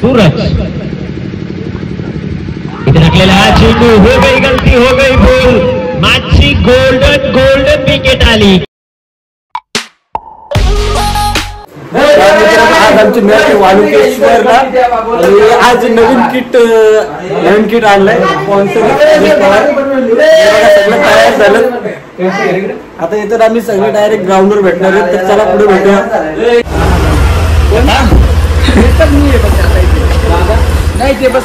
सूरज इथे टाकलेला हा चेंडू, हो गई गलती, हो गई बोल, मॅचची गोल्डन विकेट आली. आज आमची मॅच वालुकेश्वरला आणि आज नवीन किट आणलाय स्पॉन्सर सगळं तयार झालं. आता इतर आम्ही सगळे डायरेक्ट ग्राउंडवर भेटणार आहेत, तर चला पुढे भेटूया. नाही ते बस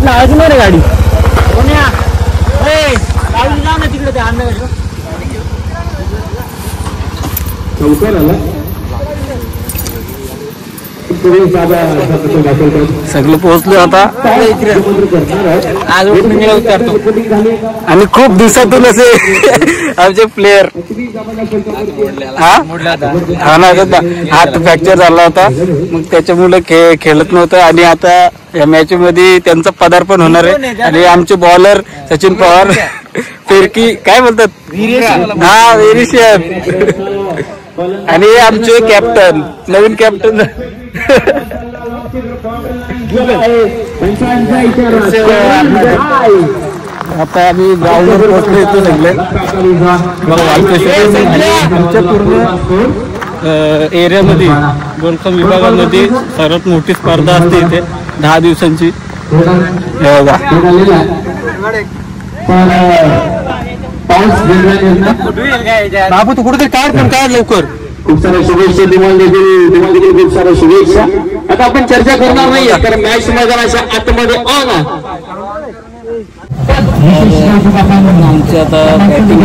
लावायची नाही रे गाडी ना तिकडे ते आणलं चौकार आला. सगळे पोहोचले आता आज आणि खूप दिवसातून असे आमचे प्लेयर हात फ्रॅक्चर झाला होता, मग त्याच्यामुळे खेळत नव्हतं आणि आता या मॅच मध्ये त्यांचं पदार्पण होणार आहे. आणि आमचे बॉलर सचिन पवार फिरकी काय बोलतात हा वेरिशियन आणि आमचे कॅप्टन नवीन कॅप्टन आता आम्ही ग्राउंडवर पोहोचलो येतो सगळे. आमच्या पूर्ण एरियामध्ये गोलकम विभागामध्ये सर्वात मोठी स्पर्धा असते इथे 10 दिवसांची. बाबू तू कुठेतरी काढ पण काढ लवकर. खूप साऱ्या शुभेच्छा तुम्हाला देखील खूप साऱ्या शुभेच्छा. आता आपण चर्चा करणार नाही कारण मॅच मैदानाच्या आतमध्ये ऑन आमची आता बॅटिंग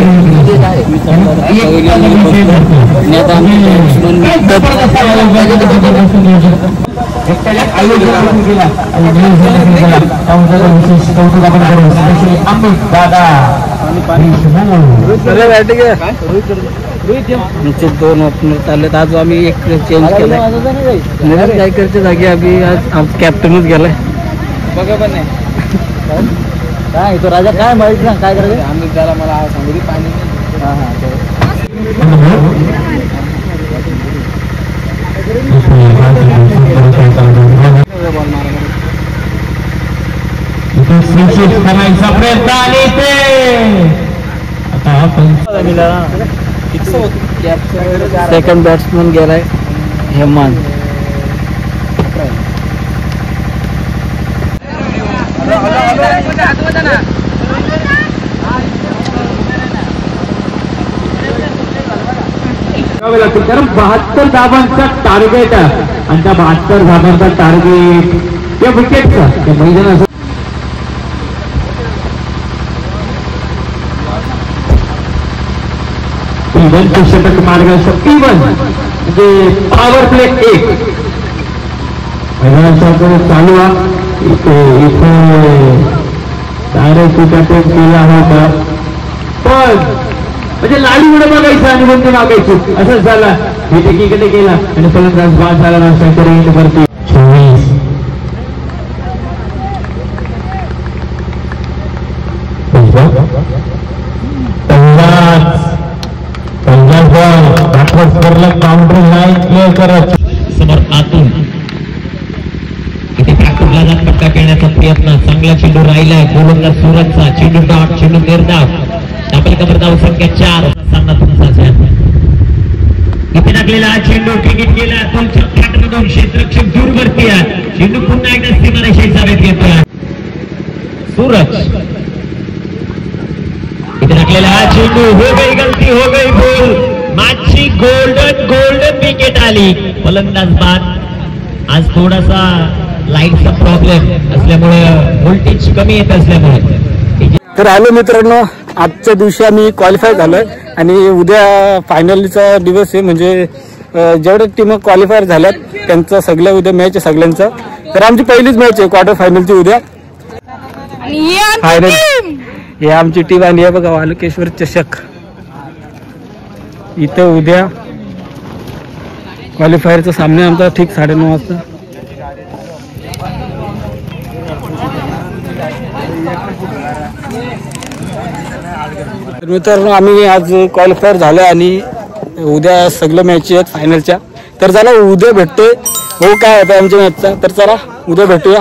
आमचे 2 ओपनर चाललेत. आज आम्ही एक चेंज केलाय, जायकरच्या जागी आम्ही आज कॅप्टनच गेलाय. बघा पण नाही काय तो राजा काय माहित ना काय करायचं आम्ही त्याला मला सांगू पाणी. करायचा प्रयत्न आणि सेकंड बॅट्समन गेलाय हेमान. कारण 72 धावांचा टार्गेट आहे आणि त्या 72 धावांचा टार्गेट त्या विकेटचा त्या मैदानाचं षटक मार्गाचं P1 म्हणजे पॉवर प्ले 1 मैदानाचा चालू आहे. इथे डायरेक्ट विकेट केला होता पण म्हणजे लाडीमुळे बघायचं आणि बंद मागायची असंच झाला. हे एकीकडे गेला आणि फलंदाज बाद झाला नसता वरती 24 काउंटर लाईन क्लिअर करत समोर आतून इथे ठाकूरला जात पट्टा खेळण्याचा प्रयत्न. चांगला चेंडू राहिलाय गोलंदाज सूरजचा. चेंडू डॉट, चेंडू निर्धाव. आपल्याकडे धाव संख्या 4. सामना तुमचा. इथे टाकलेला हा चेंडू क्रिकेट गेला दोन क्षेत्ररक्षक दूर वरती आहे. चेंडू पुन्हा एकदा सीमारेषेचा वेध घेतोय सूरज. इथे टाकलेला हा चेंडू, हो गई गलती, हो गई बोल, मॅचची गोल्डन विकेट आली. फलंदाज बाद. आज थोडासा लाईटचा प्रॉब्लेम असल्यामुळे व्होल्टेज कमी येत असल्यामुळे. तर हॅलो मित्रांनो, आजच्या दिवशी आम्ही क्वालिफाय झालोय आणि उद्या फायनलचा दिवस आहे. म्हणजे जेवढ्या टीम क्वालिफायर झाल्यात त्यांचा सगळ्या उद्या मॅच आहे सगळ्यांचा. तर आमची पहिलीच मॅच आहे क्वार्टर फायनलची उद्या. फायनल हे आमची टीम आणि हे बघा वालुकेश्वर चषक. इथं उद्या क्वालिफायरचा सामना आमचा ठीक 9:30 वाजता. तर मित्रांनो आम्ही आज क्वालिफायर झालो आणि उद्या सगळं मॅच आहेत फायनलच्या. तर चला उद्या भेटतोय. हो काय होतं आमच्या मॅचचा. तर चला उद्या भेटूया.